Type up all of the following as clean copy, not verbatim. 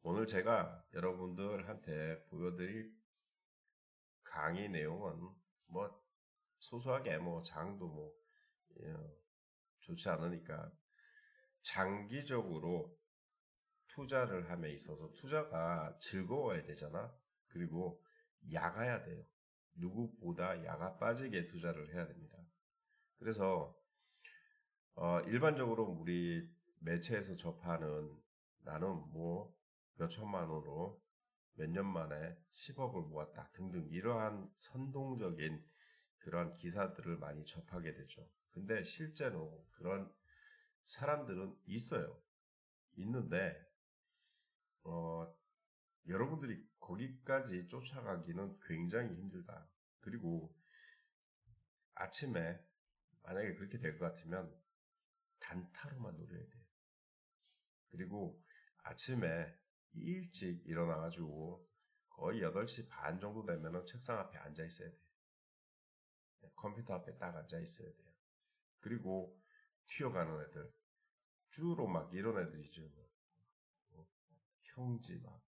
오늘 제가 여러분들한테 보여드릴 강의 내용은 뭐 소소하게 뭐 장도 뭐 좋지 않으니까 장기적으로 투자를 함에 있어서 투자가 즐거워야 되잖아. 그리고 야가야 돼요. 누구보다 야가 빠지게 투자를 해야 됩니다. 그래서 일반적으로 우리 매체에서 접하는 나는 뭐 몇천만 원으로 몇 년 만에 10억을 모았다 등등 이러한 선동적인 그런 기사들을 많이 접하게 되죠. 근데 실제로 그런 사람들은 있어요. 있는데 여러분들이 거기까지 쫓아가기는 굉장히 힘들다. 그리고 아침에 만약에 그렇게 될 것 같으면 단타로만 노려야 돼요. 그리고 아침에 일찍 일어나가지고 거의 8시 반 정도 되면은 책상 앞에 앉아 있어야 돼요. 컴퓨터 앞에 딱 앉아 있어야 돼요. 그리고 튀어가는 애들, 쭈로 막 이런 애들이죠. 형지 막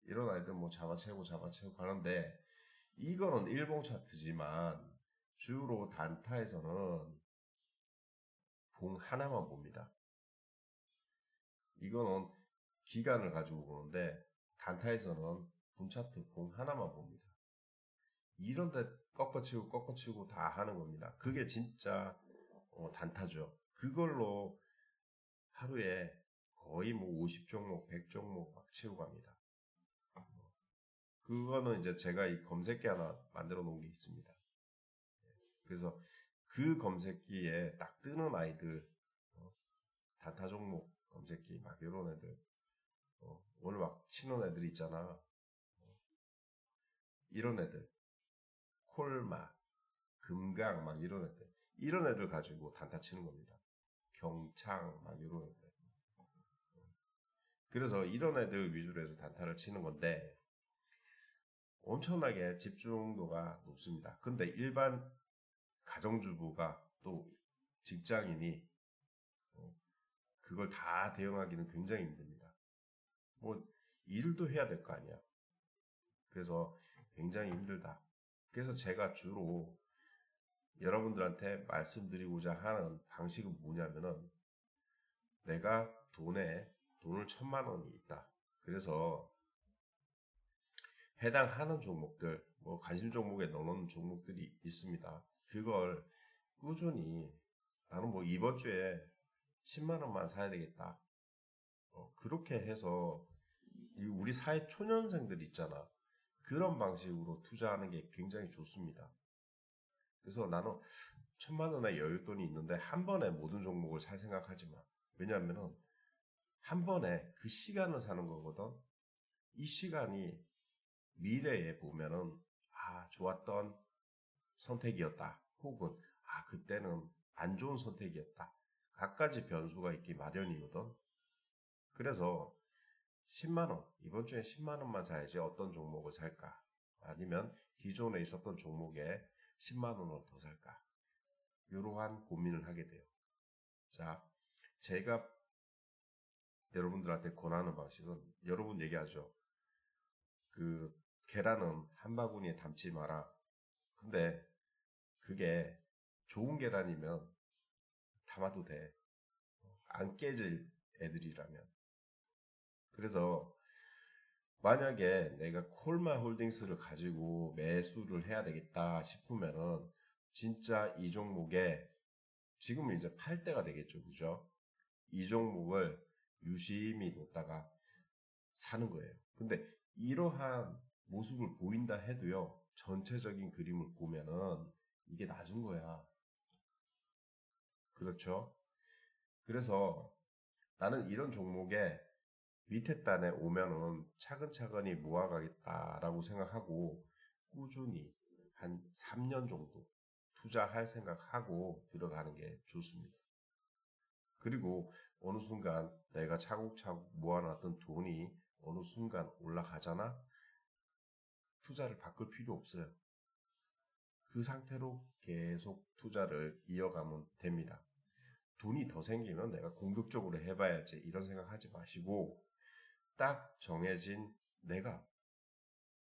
이런 애들 뭐 잡아채고 가는데 이거는 일봉 차트지만 주로 단타에서는 봉 하나만 봅니다. 이거는 기간을 가지고 보는데 단타에서는 분차트 봉 하나만 봅니다. 이런데 꺾어치고 다 하는 겁니다. 그게 진짜 단타죠. 그걸로 하루에 거의 뭐 50종목, 100종목 막 채우고 갑니다. 그거는 이제 제가 이 검색기 하나 만들어 놓은 게 있습니다. 그래서 그 검색기에 딱 뜨는 아이들, 단타 종목 검색기 막 이런 애들, 오늘 막 치는 애들 있잖아. 이런 애들, 콜마, 금강 막 이런 애들 가지고 단타 치는 겁니다. 경창 막 이런 애들. 그래서 이런 애들 위주로 해서 단타를 치는 건데 엄청나게 집중도가 높습니다. 근데 일반 가정주부가 또 직장인이 그걸 다 대응하기는 굉장히 힘듭니다. 뭐 일도 해야 될 거 아니야. 그래서 굉장히 힘들다. 그래서 제가 주로 여러분들한테 말씀드리고자 하는 방식은 뭐냐면은 내가 돈을 1,000만 원이 있다. 그래서 해당하는 종목들, 뭐 관심 종목에 넣어놓은 종목들이 있습니다. 그걸 꾸준히 나는 뭐 이번 주에 10만 원만 사야 되겠다. 그렇게 해서 우리 사회 초년생들 있잖아. 그런 방식으로 투자하는 게 굉장히 좋습니다. 그래서 나는 1,000만 원의 여윳돈이 있는데 한 번에 모든 종목을 살 생각하지 마. 왜냐하면은 한 번에 그 시간을 사는 거거든. 이 시간이 미래에 보면은 좋았던 선택이었다. 혹은 그때는 안 좋은 선택이었다. 갖가지 변수가 있기 마련이거든. 그래서 10만 원, 이번 주에 10만 원만 사야지 어떤 종목을 살까? 아니면 기존에 있었던 종목에 10만 원을 더 살까? 이러한 고민을 하게 돼요. 자, 제가 여러분들한테 권하는 방식은 여러분 얘기하죠. 그 계란은 한 바구니에 담지 마라. 근데 그게 좋은 계란이면 담아도 돼. 안 깨질 애들이라면. 그래서 만약에 내가 콜마 홀딩스를 가지고 매수를 해야 되겠다 싶으면은 진짜 이 종목에 지금은 이제 팔 때가 되겠죠. 그죠? 이 종목을 유심히 놓다가 사는 거예요. 근데 이러한 모습을 보인다 해도요. 전체적인 그림을 보면은 이게 낮은 거야. 그렇죠? 그래서 나는 이런 종목에 밑에 단에 오면은 차근차근히 모아가겠다라고 생각하고 꾸준히 한 3년 정도 투자할 생각하고 들어가는 게 좋습니다. 그리고 어느 순간 내가 차곡차곡 모아놨던 돈이 어느 순간 올라가잖아? 투자를 바꿀 필요 없어요. 그 상태로 계속 투자를 이어가면 됩니다. 돈이 더 생기면 내가 공격적으로 해봐야지 이런 생각 하지 마시고 딱 정해진 내가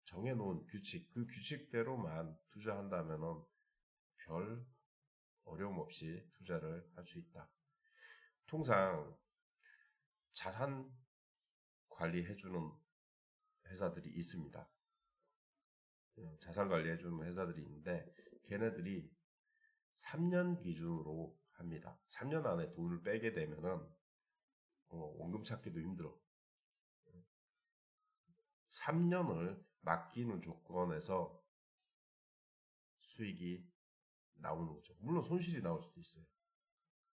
정해놓은 규칙, 그 규칙대로만 투자한다면은 별 어려움 없이 투자를 할 수 있다. 통상 자산 관리해주는 회사들이 있습니다. 자산 관리해주는 회사들이 있는데 걔네들이 3년 기준으로 합니다. 3년 안에 돈을 빼게 되면은 원금 찾기도 힘들어. 3년을 맡기는 조건에서 수익이 나오는 거죠. 물론 손실이 나올 수도 있어요.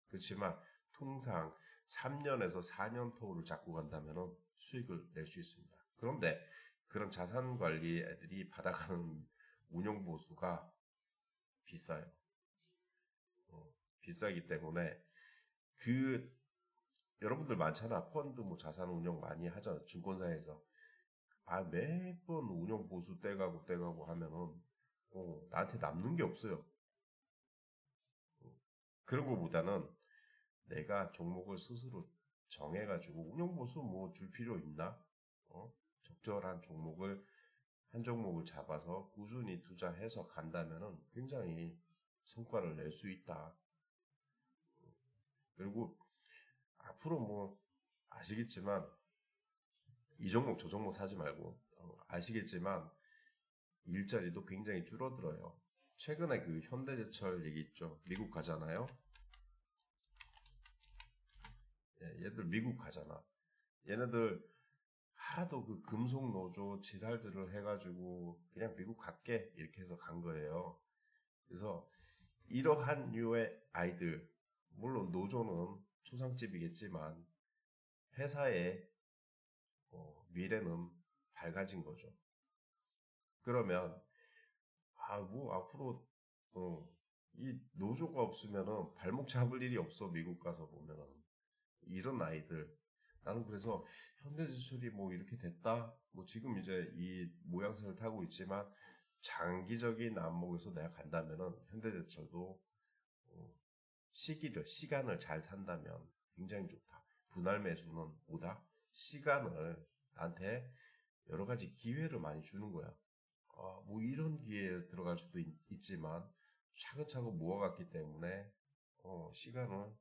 그렇지만 통상 3년에서 4년 토를 잡고 간다면 수익을 낼 수 있습니다. 그런데 그런 자산 관리 애들이 받아가는 운용 보수가 비싸요. 비싸기 때문에 여러분들 많잖아. 펀드 뭐 자산 운용 많이 하잖아. 증권사에서. 매번 운용 보수 떼가고 하면은 나한테 남는 게 없어요. 그런 것보다는 내가 종목을 스스로 정해가지고 운용 보수 뭐 줄 필요 있나? 적절한 종목을 한 종목을 잡아서 꾸준히 투자해서 간다면은 굉장히 성과를 낼 수 있다. 그리고 앞으로 뭐 아시겠지만 이 종목 저 종목 사지 말고 아시겠지만 일자리도 굉장히 줄어들어요. 최근에 그 현대제철 얘기 있죠. 미국 가잖아요. 얘들 미국 가잖아. 얘네들 하도 그 금속 노조 지랄들을 해가지고 그냥 미국 갈게 이렇게 해서 간 거예요. 그래서 이러한 류의 아이들, 물론 노조는 초상집이겠지만 회사의 미래는 밝아진 거죠. 그러면 뭐 앞으로 이 노조가 없으면은 발목 잡을 일이 없어. 미국 가서 보면은 이런 아이들. 나는 그래서 현대제철이 뭐 이렇게 됐다. 뭐 지금 이제 이 모양새를 타고 있지만 장기적인 안목에서 내가 간다면은 현대제철도 시간을 잘 산다면 굉장히 좋다. 분할 매수는 뭐다? 시간을 나한테 여러 가지 기회를 많이 주는 거야. 뭐 이런 기회에 들어갈 수도 있지만 차근차근 모아갔기 때문에 시간을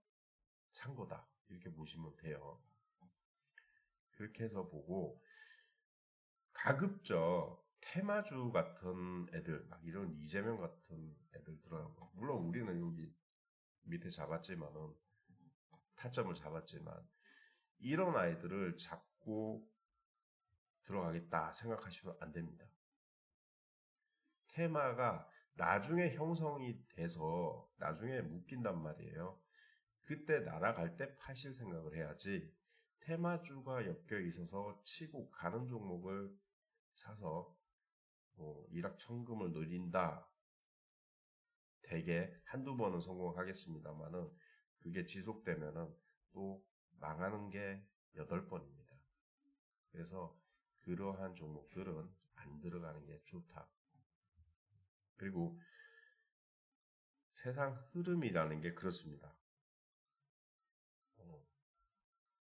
산 거다. 이렇게 보시면 돼요. 그렇게 해서 보고 가급적 테마주 같은 애들, 막 이런 이재명 같은 애들 들어가고, 물론 우리는 여기 밑에 잡았지만은 타점을 잡았지만 이런 아이들을 잡고 들어가겠다 생각하시면 안 됩니다. 테마가 나중에 형성이 돼서 나중에 묶인단 말이에요. 그때 날아갈 때 파실 생각을 해야지 테마주가 엮여 있어서 치고 가는 종목을 사서 일확천금을 노린다. 대개 한두 번은 성공하겠습니다만은 그게 지속되면은 또 망하는 게 8번입니다. 그래서 그러한 종목들은 안 들어가는 게 좋다. 그리고 세상 흐름이라는 게 그렇습니다.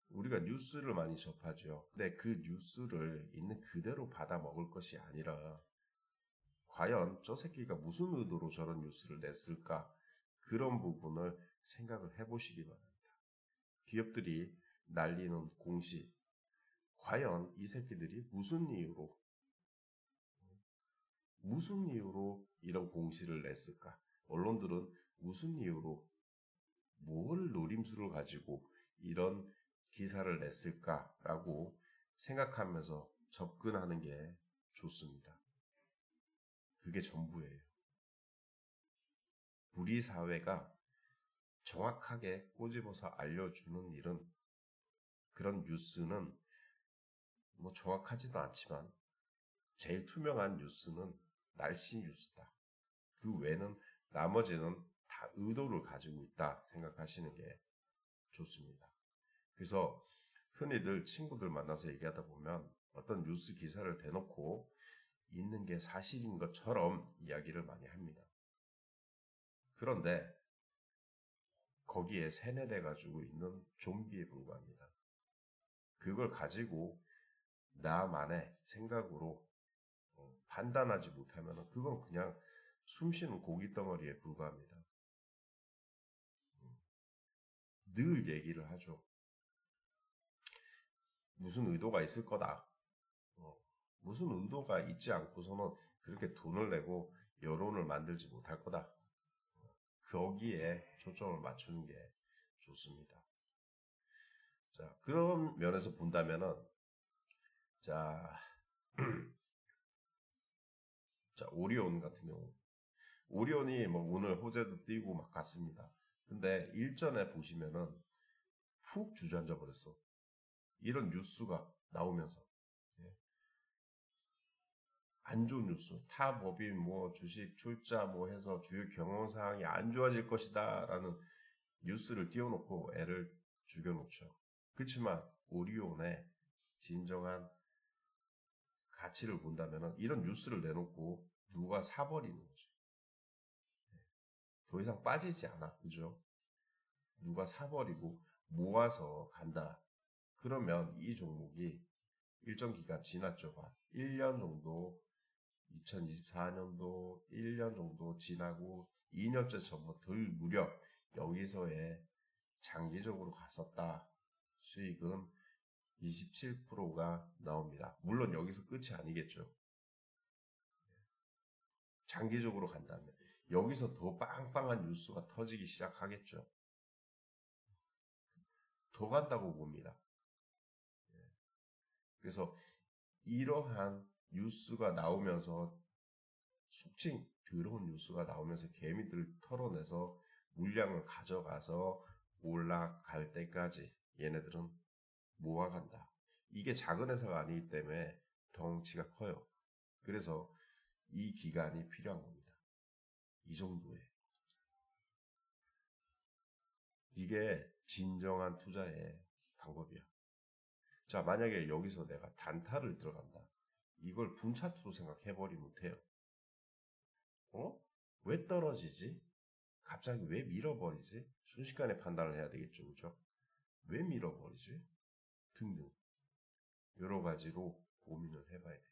우리가 뉴스를 많이 접하죠. 근데 그 뉴스를 있는 그대로 받아 먹을 것이 아니라 과연 저 새끼가 무슨 의도로 저런 뉴스를 냈을까? 그런 부분을 생각을 해보시기 바랍니다. 기업들이 날리는 공시, 과연 이 새끼들이 무슨 이유로 이런 공시를 냈을까? 언론들은 무슨 이유로 뭘 노림수를 가지고 이런 기사를 냈을까라고 생각하면서 접근하는 게 좋습니다. 그게 전부예요. 우리 사회가 정확하게 꼬집어서 알려주는 일은 그런 뉴스는 뭐 정확하지도 않지만 제일 투명한 뉴스는 날씨 뉴스다. 그 외에는 나머지는 다 의도를 가지고 있다 생각하시는 게 좋습니다. 그래서 흔히들 친구들 만나서 얘기하다 보면 어떤 뉴스 기사를 대놓고 있는 게 사실인 것처럼 이야기를 많이 합니다. 그런데 거기에 세뇌돼 가지고 있는 좀비에 불과합니다. 그걸 가지고 나만의 생각으로 판단하지 못하면 그건 그냥 숨쉬는 고깃덩어리에 불과합니다. 늘 얘기를 하죠. 무슨 의도가 있을 거다. 무슨 의도가 있지 않고서는 그렇게 돈을 내고 여론을 만들지 못할 거다. 거기에 초점을 맞추는 게 좋습니다. 자, 그런 면에서 본다면은, 자, 자, 오리온 같은 경우. 오리온이 뭐 오늘 호재도 띄고 막 갔습니다. 근데 일전에 보시면은 훅 주저앉아 버렸어. 이런 뉴스가 나오면서. 예. 안 좋은 뉴스, 타 법인 뭐 주식 출자 뭐 해서 주요 경영 사항이 안 좋아질 것이다라는 뉴스를 띄워놓고 애를 죽여놓죠. 그렇지만 오리온의 진정한 가치를 본다면 이런 뉴스를 내놓고 누가 사버리는 거죠. 더 이상 빠지지 않아. 그죠? 누가 사버리고 모아서 간다. 그러면 이 종목이 일정 기간 지났죠. 1년 정도, 2024년도 1년 정도 지나고 2년째 접어들 무렵 여기서의 장기적으로 갔었다. 수익은 27%가 나옵니다. 물론 여기서 끝이 아니겠죠. 장기적으로 간다면 여기서 더 빵빵한 뉴스가 터지기 시작하겠죠. 더 간다고 봅니다. 그래서 이러한 뉴스가 나오면서 속칭 더러운 뉴스가 나오면서 개미들을 털어내서 물량을 가져가서 올라갈 때까지 얘네들은 모아간다. 이게 작은 회사가 아니기 때문에 덩치가 커요. 그래서 이 기간이 필요한 겁니다. 이 정도에. 이게 진정한 투자의 방법이야. 자, 만약에 여기서 내가 단타를 들어간다. 이걸 분차트로 생각해버리면 돼요. 왜 떨어지지? 갑자기 왜 밀어버리지? 순식간에 판단을 해야 되겠죠. 그죠? 왜 밀어버리지? 등등. 여러 가지로 고민을 해봐야 돼.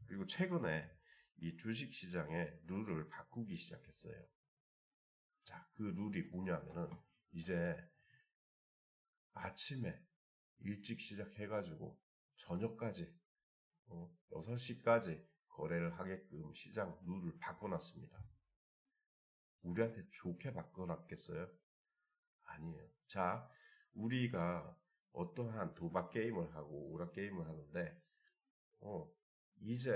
그리고 최근에 이 주식시장의 룰을 바꾸기 시작했어요. 자, 그 룰이 뭐냐면은 이제 아침에 일찍 시작해가지고 저녁까지 6시까지 거래를 하게끔 시장 룰을 바꿔놨습니다. 우리한테 좋게 바꿔놨겠어요? 아니에요. 자, 우리가 어떠한 도박 게임을 하고 오락 게임을 하는데 이제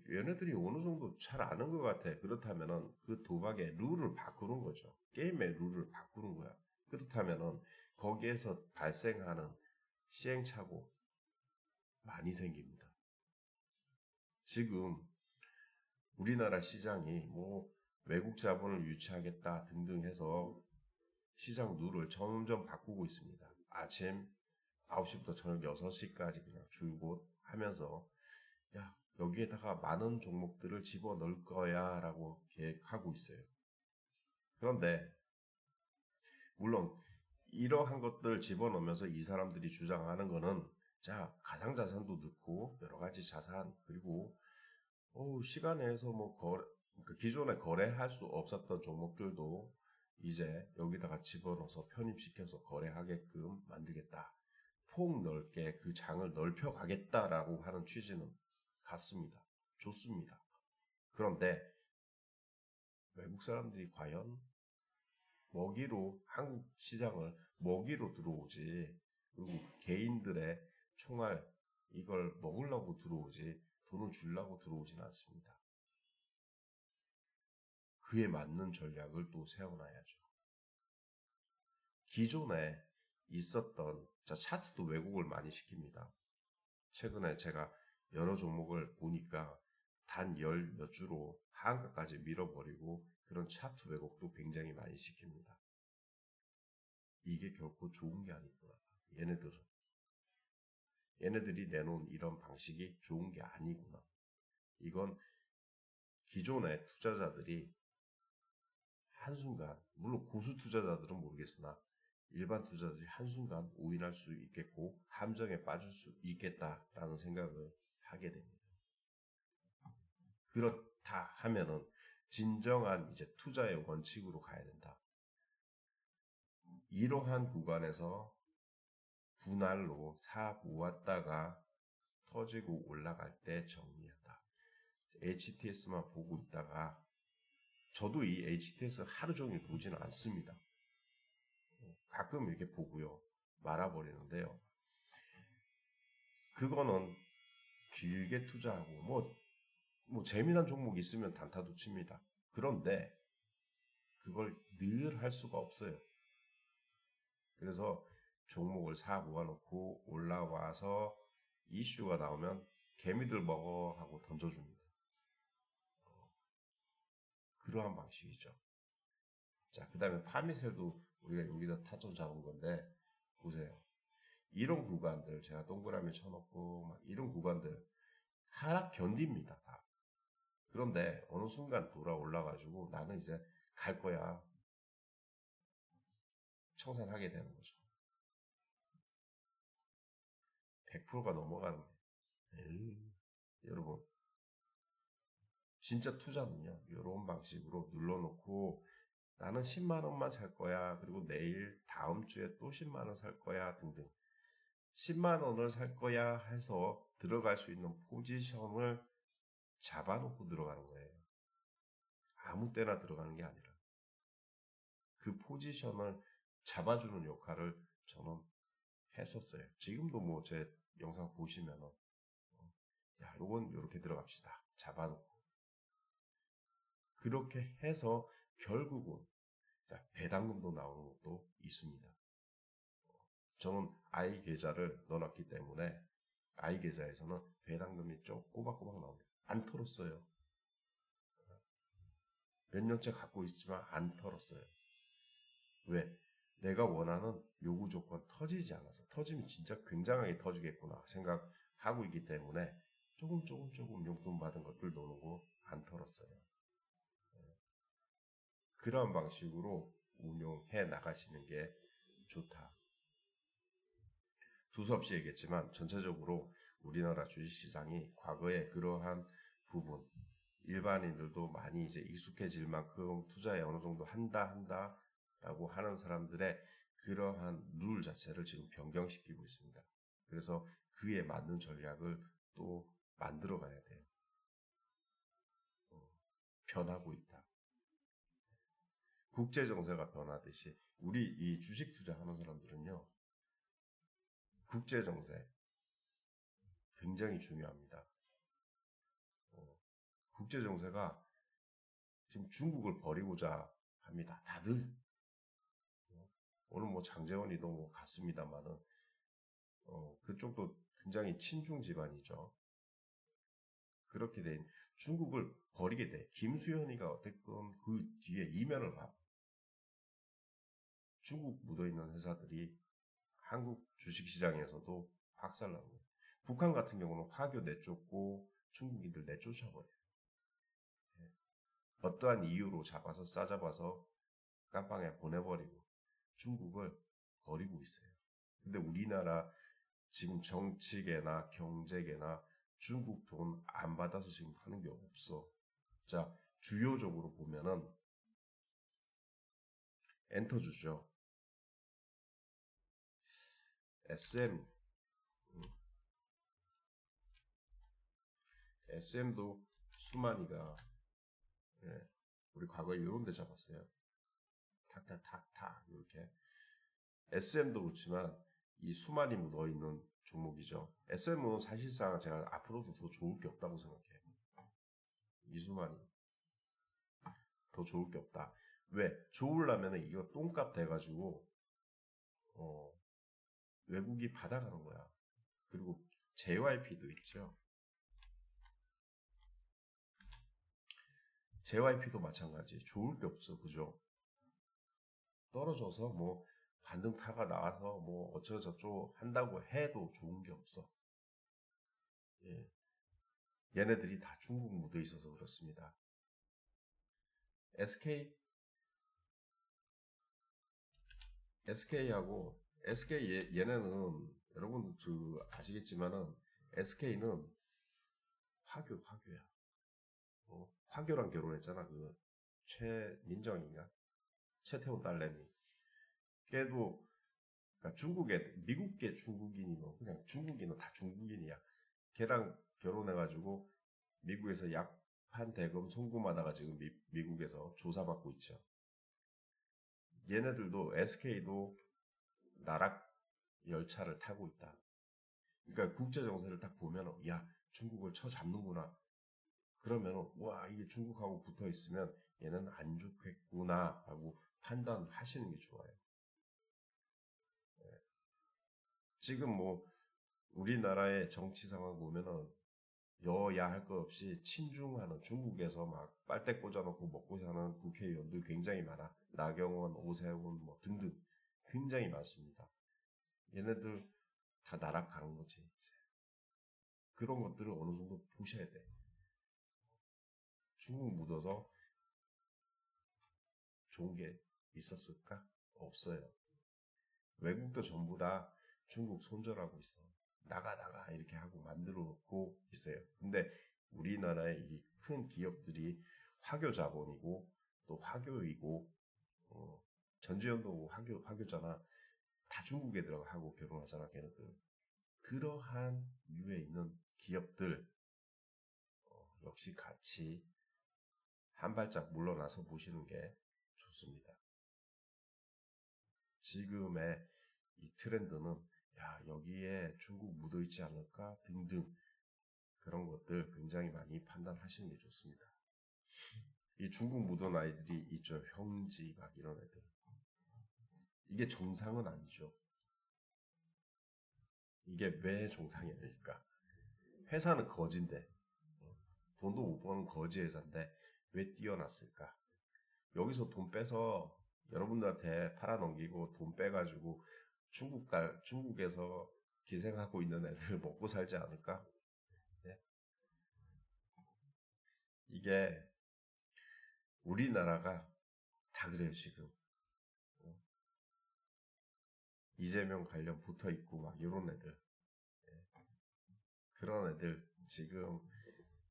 얘네들이 어느 정도 잘 아는 것 같아. 그렇다면은 그 도박의 룰을 바꾸는 거죠. 게임의 룰을 바꾸는 거야. 그렇다면은 거기에서 발생하는 시행착오 많이 생깁니다. 지금 우리나라 시장이 뭐 외국 자본을 유치하겠다 등등 해서 시장 룰을 점점 바꾸고 있습니다. 아침 9시부터 저녁 6시까지 그냥 줄곧 하면서 야, 여기에다가 많은 종목들을 집어넣을 거야 라고 계획하고 있어요. 그런데 물론 이러한 것들을 집어넣으면서 이 사람들이 주장하는 거는 자, 가상자산도 넣고 여러 가지 자산 그리고 시간 내에서 뭐 기존에 거래할 수 없었던 종목들도 이제 여기다가 집어넣어서 편입시켜서 거래하게끔 만들겠다. 폭 넓게 그 장을 넓혀가겠다라고 하는 취지는 같습니다. 좋습니다. 그런데 외국 사람들이 과연 한국 시장을 먹이로 들어오지 그리고 개인들의 총알 이걸 먹으려고 들어오지 돈을 주려고 들어오진 않습니다. 그에 맞는 전략을 또 세워놔야죠. 기존에 있었던 차트도 왜곡을 많이 시킵니다. 최근에 제가 여러 종목을 보니까 단 열 몇 주로 하한가까지 밀어버리고 그런 차트 왜곡도 굉장히 많이 시킵니다. 이게 결코 좋은 게 아니구나. 얘네들이 내놓은 이런 방식이 좋은 게 아니구나. 이건 기존의 투자자들이 한순간, 물론 고수 투자자들은 모르겠으나 일반 투자들이 한순간 오인할 수 있겠고 함정에 빠질 수 있겠다라는 생각을 하게 됩니다. 그렇다 하면은 진정한 이제 투자의 원칙으로 가야 된다. 이러한 구간에서 분할로 사 모았다가 터지고 올라갈 때 정리한다. HTS만 보고 있다가 저도 이 HTS 하루 종일 보지는 않습니다. 가끔 이렇게 보고요. 말아버리는데요. 그거는 길게 투자하고 뭐 재미난 종목 있으면 단타도 칩니다. 그런데 그걸 늘 할 수가 없어요. 그래서 종목을 사 모아놓고 올라와서 이슈가 나오면 개미들 먹어 하고 던져줍니다. 그러한 방식이죠. 자, 그 다음에 파미셀도 우리가 여기다 타점 잡은 건데 보세요. 이런 구간들 제가 동그라미 쳐놓고 막 이런 구간들 하락 견딥니다. 다. 그런데 어느 순간 돌아 올라가지고 나는 이제 갈 거야. 청산하게 되는 거죠. 100%가 넘어가는 거예요. 여러분 진짜 투자는요. 이런 방식으로 눌러놓고 나는 10만 원만 살 거야. 그리고 내일 다음 주에 또 10만 원 살 거야 등등. 10만 원을 살 거야 해서 들어갈 수 있는 포지션을 잡아놓고 들어가는 거예요. 아무 때나 들어가는 게 아니라 그 포지션을 잡아주는 역할을 저는 했었어요. 지금도 뭐 제 영상 보시면은 야, 요건 이렇게 들어갑시다. 잡아놓고 그렇게 해서 결국은 배당금도 나오는 것도 있습니다. 저는 I 계좌를 넣어놨기 때문에 I 계좌에서는 배당금이 좀 꼬박꼬박 나옵니다. 안 털었어요. 몇 년째 갖고 있지만 안 털었어요. 왜? 내가 원하는 요구 조건 터지지 않아서 터지면 진짜 굉장하게 터지겠구나 생각하고 있기 때문에 조금 용돈 받은 것들 넣어놓고 안 털었어요. 그런 방식으로 운용해 나가시는 게 좋다. 두서없이 얘기했지만 전체적으로 우리나라 주식시장이 과거에 그러한 부분 일반인들도 많이 이제 익숙해질 만큼 투자에 어느 정도 한다라고 하는 사람들의 그러한 룰 자체를 지금 변경시키고 있습니다. 그래서 그에 맞는 전략을 또 만들어 가야 돼요. 변하고 있다. 국제 정세가 변하듯이 우리 이 주식 투자하는 사람들은요. 국제 정세 굉장히 중요합니다. 국제 정세가 지금 중국을 버리고자 합니다. 다들 오늘 뭐 장재원이도 뭐 갔습니다만은 그쪽도 굉장히 친중 집안이죠. 그렇게 된 중국을 버리게 돼. 김수현이가 어쨌든 그 뒤에 이면을 봐. 중국 묻어있는 회사들이 한국 주식시장에서도 박살나고 북한 같은 경우는 화교 내쫓고 중국인들 내쫓아버려요. 어떠한 이유로 잡아서 싸잡아서 깜빵에 보내버리고 중국을 버리고 있어요. 근데 우리나라 지금 정치계나 경제계나 중국 돈 안 받아서 지금 하는 게 없어. 자, 주요적으로 보면은 엔터 주죠. SM도 수만이가 우리 과거에 이런 데 잡았어요. 탁탁탁탁 이렇게 SM도 그렇지만 이 수만이 묻어있는 종목이죠. SM은 사실상 제가 앞으로도 더 좋을 게 없다고 생각해요. 이수만이 더 좋을 게 없다. 왜? 좋으려면 이거 똥값 돼가지고 외국이 받아가는 거야. 그리고 JYP도 있죠. JYP도 마찬가지. 좋을 게 없어. 그죠? 떨어져서 뭐 반등타가 나와서 뭐 어쩌고저쩌고 한다고 해도 좋은 게 없어. 예. 얘네들이 다 중국 묻어 있어서 그렇습니다. SK SK하고 SK 얘네는 여러분 아시겠지만은 SK는 화교야. 화교랑 결혼했잖아. 그 최민정인가? 최태원 딸내미. 걔도 그러니까 미국계 중국인이 뭐 그냥 중국인은 다 중국인이야. 걔랑 결혼해가지고 미국에서 약판 대금 송금하다가 지금 미국에서 조사받고 있죠. 얘네들도 SK도 나락 열차를 타고 있다. 그러니까 국제 정세를 딱 보면 야 중국을 쳐잡는구나. 그러면 와 이게 중국하고 붙어 있으면 얘는 안 좋겠구나 하고 판단하시는 게 좋아요. 지금 뭐 우리나라의 정치 상황 보면은 여야 할 것 없이 친중하는 중국에서 막 빨대 꽂아놓고 먹고 사는 국회의원들 굉장히 많아. 나경원, 오세훈 뭐 등등 굉장히 많습니다. 얘네들 다 날아가는 거지. 그런 것들을 어느 정도 보셔야 돼. 중국 묻어서 좋은 게 있었을까? 없어요. 외국도 전부 다 중국 손절하고 있어. 나가 이렇게 하고 만들어 놓고 있어요. 근데 우리나라의 이 큰 기업들이 화교 자본이고 또 화교이고 전지현도 화교잖아. 다 중국에 들어가고 결혼하잖아 걔네들. 그러한 유에 있는 기업들 역시 같이 한 발짝 물러나서 보시는 게 좋습니다. 지금의 이 트렌드는 야 여기에 중국 묻어있지 않을까 등등 그런 것들 굉장히 많이 판단하시는 게 좋습니다. 이 중국 묻은 아이들이 있죠. 형지 막 이런 애들. 이게 정상은 아니죠. 이게 왜 정상이 아닐까? 회사는 거지인데 돈도 못 버는 거지 회사인데 왜 띄어놨을까? 여기서 돈 빼서 여러분들한테 팔아넘기고 돈 빼가지고 중국에서 기생하고 있는 애들 먹고 살지 않을까? 네? 이게 우리나라가 다 그래요 지금. 이재명 관련 붙어있고 막 이런 애들. 그런 애들 지금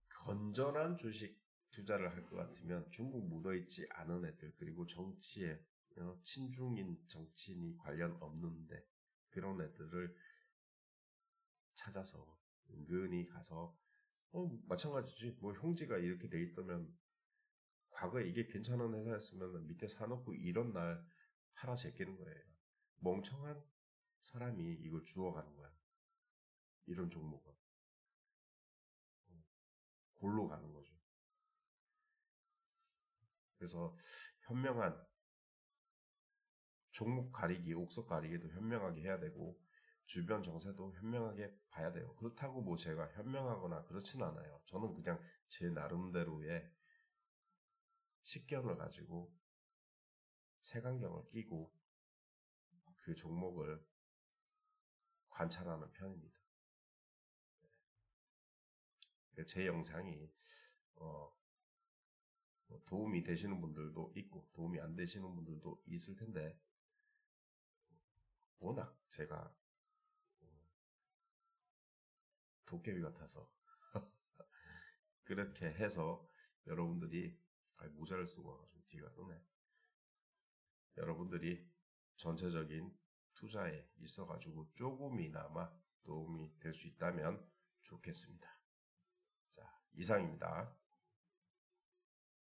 건전한 주식 투자를 할 것 같으면 중국 묻어있지 않은 애들 그리고 정치에 친중인 정치인이 관련 없는데 그런 애들을 찾아서 은근히 가서 마찬가지지 뭐 형제가 이렇게 돼 있다면 과거에 이게 괜찮은 회사였으면 밑에 사놓고 이런 날 팔아 제끼는 거예요. 멍청한 사람이 이걸 주워가는 거야. 이런 종목은 골로 가는 거죠. 그래서 현명한 종목 가리기, 옥석 가리기도 현명하게 해야 되고 주변 정세도 현명하게 봐야 돼요. 그렇다고 뭐 제가 현명하거나 그렇진 않아요. 저는 그냥 제 나름대로의 식견을 가지고 색안경을 끼고 그 종목을 관찰하는 편입니다. 제 영상이 도움이 되시는 분들도 있고 도움이 안 되시는 분들도 있을 텐데 워낙 제가 도깨비 같아서 그렇게 해서 여러분들이 모자를 쓰고 와가지고 뒤가 뜨네. 여러분들이 전체적인 투자에 있어가지고 조금이나마 도움이 될 수 있다면 좋겠습니다. 자, 이상입니다.